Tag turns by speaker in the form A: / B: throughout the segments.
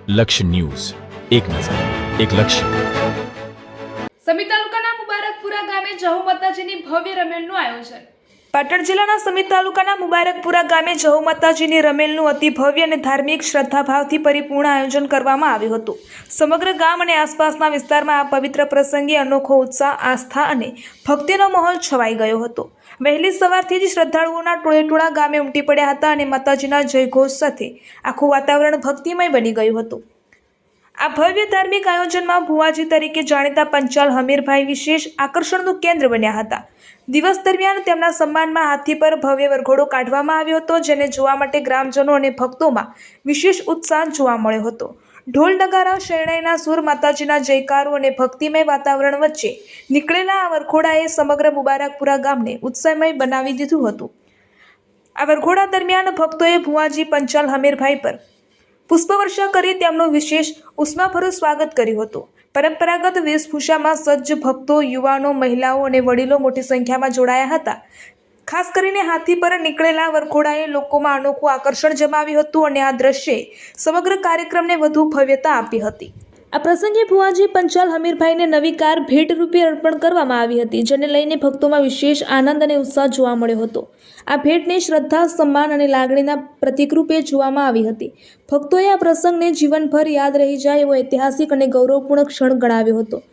A: લક્ષ્ય ન્યૂઝ, એક નજર, એક લક્ષ્ય.
B: સમી તાલુકાના મુબારકપુરા ગામે જહુ માતાજીની ભવ્ય રમેલનું આયોજન.
C: પાટણ જિલ્લાના સમી તાલુકાના મુબારકપુરા ગામે જહુ માતાજીની રમેલનું અતિ ભવ્ય અને ધાર્મિક શ્રદ્ધાભાવથી પરિપૂર્ણ આયોજન કરવામાં આવ્યું હતું. સમગ્ર ગામ અને આસપાસના વિસ્તારમાં આ પવિત્ર પ્રસંગે અનોખો ઉત્સાહ, આસ્થા અને ભક્તિનો માહોલ છવાઈ ગયો હતો. વહેલી સવારથી જ શ્રદ્ધાળુઓના ટોળેટોળા ગામે ઉમટી પડ્યા હતા અને માતાજીના જયઘોષ સાથે આખું વાતાવરણ ભક્તિમય બની ગયું હતું. આ ભવ્ય ધાર્મિક આયોજનમાં ભુવાજી તરીકે જાણીતા પંચાલ હમીરભાઈ વિશેષ આકર્ષણનું કેન્દ્ર બન્યા હતા. દિવસ દરમિયાન તેમના સન્માનમાં હાથી પર ભવ્ય વરઘોડો કાઢવામાં આવ્યો હતો, જેને જોવા માટે ગ્રામજનો અને ભક્તોમાં વિશેષ ઉત્સાહ જોવા મળ્યો હતો. ઢોલ નગારા, શરણાઈના સૂર, માતાજીના જયકારો અને ભક્તિમય વાતાવરણ વચ્ચે નીકળેલા આ વરઘોડાએ સમગ્ર મુબારકપુરા ગામને ઉત્સવમય બનાવી દીધું હતું. આ વરઘોડા દરમિયાન ભક્તોએ ભુવાજી પંચાલ હમીરભાઈ પર પુષ્પવર્ષા કરી તેમનું વિશેષ ઉષ્માભર્યું સ્વાગત કર્યું હતું. પરંપરાગત વેશભૂષામાં સજ્જ ભક્તો, યુવાનો, મહિલાઓ અને વડીલો મોટી સંખ્યામાં જોડાયા હતા. ખાસ કરીને હાથી પર નીકળેલા વરઘોડાએ લોકોમાં અનોખું આકર્ષણ જમાવ્યું હતું અને આ દ્રશ્યે સમગ્ર કાર્યક્રમને વધુ ભવ્યતા આપી હતી. આ પ્રસંગે ભુવાજી પંચાલ હમીરભાઈને નવી કાર ભેટ રૂપે અર્પણ કરવામાં આવી હતી, જેને લઈને ભક્તોમાં વિશેષ આનંદ અને ઉત્સાહ જોવા મળ્યો હતો. આ ભેટને શ્રદ્ધા, સન્માન અને લાગણીના પ્રતીક રૂપે જોવામાં આવી હતી. ભક્તોએ આ પ્રસંગને જીવનભર યાદ રહી જાય એવો ઐતિહાસિક અને ગૌરવપૂર્ણ ક્ષણ ગણાવ્યો હતો.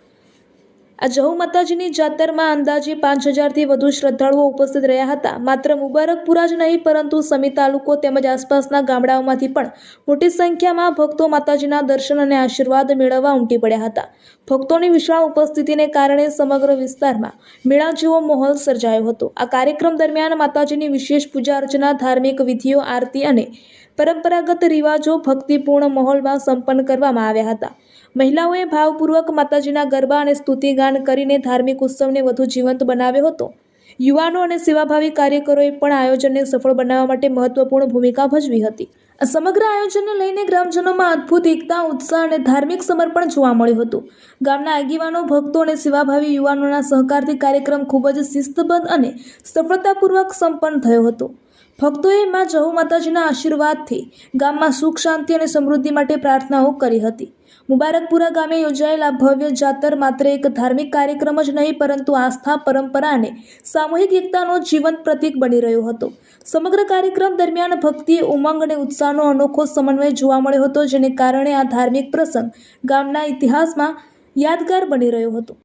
C: આ જહુ માતાજીની જાતરમાં અંદાજે 5000થી વધુ શ્રદ્ધાળુઓ ઉપસ્થિત રહ્યા હતા. માત્ર મુબારકપુરા જ નહીં, પરંતુ સમી તાલુકો તેમજ આસપાસના ગામડાઓમાંથી પણ મોટી સંખ્યામાં ભક્તો માતાજીના દર્શન અને આશીર્વાદ મેળવવા ઉમટી પડ્યા હતા. ભક્તોની વિશાળ ઉપસ્થિતિને કારણે સમગ્ર વિસ્તારમાં મેળા જેવો માહોલ સર્જાયો હતો. આ કાર્યક્રમ દરમિયાન માતાજીની વિશેષ પૂજા અર્ચના, ધાર્મિક વિધિઓ, આરતી અને પરંપરાગત રિવાજો ભક્તિપૂર્ણ માહોલમાં સંપન્ન કરવામાં આવ્યા હતા. મહિલાઓએ ભાવપૂર્વક માતાજીના ગરબા અને સ્તુતિગાન કરીને ધાર્મિક ઉત્સવને વધુ જીવંત બનાવ્યો હતો. યુવાનો અને સેવાભાવી કાર્યકરોએ પણ આયોજનને સફળ બનાવવા માટે મહત્વપૂર્ણ ભૂમિકા ભજવી હતી. આ સમગ્ર આયોજનને લઈને ગ્રામજનોમાં અદ્ભુત એકતા, ઉત્સાહ અને ધાર્મિક સમર્પણ જોવા મળ્યું હતું. ગામના આગેવાનો, ભક્તો અને સેવાભાવી યુવાનોના સહકારથી કાર્યક્રમ ખૂબ જ શિસ્તબદ્ધ અને સફળતાપૂર્વક સંપન્ન થયો હતો. ભક્તોએ માં જહુ માતાજીના આશીર્વાદથી ગામમાં સુખ, શાંતિ અને સમૃદ્ધિ માટે પ્રાર્થનાઓ કરી હતી. મુબારકપુરા ગામે યોજાયેલ આ ભવ્ય જાતર માત્ર એક ધાર્મિક કાર્યક્રમ જ નહીં, પરંતુ આસ્થા, પરંપરા અને સામૂહિક એકતાનો જીવંત પ્રતીક બની રહ્યો હતો. સમગ્ર કાર્યક્રમ દરમિયાન ભક્તિ, ઉમંગ અને ઉત્સાહનો અનોખો સમન્વય જોવા મળ્યો હતો, જેને કારણે આ ધાર્મિક પ્રસંગ ગામના ઇતિહાસમાં યાદગાર બની રહ્યો હતો.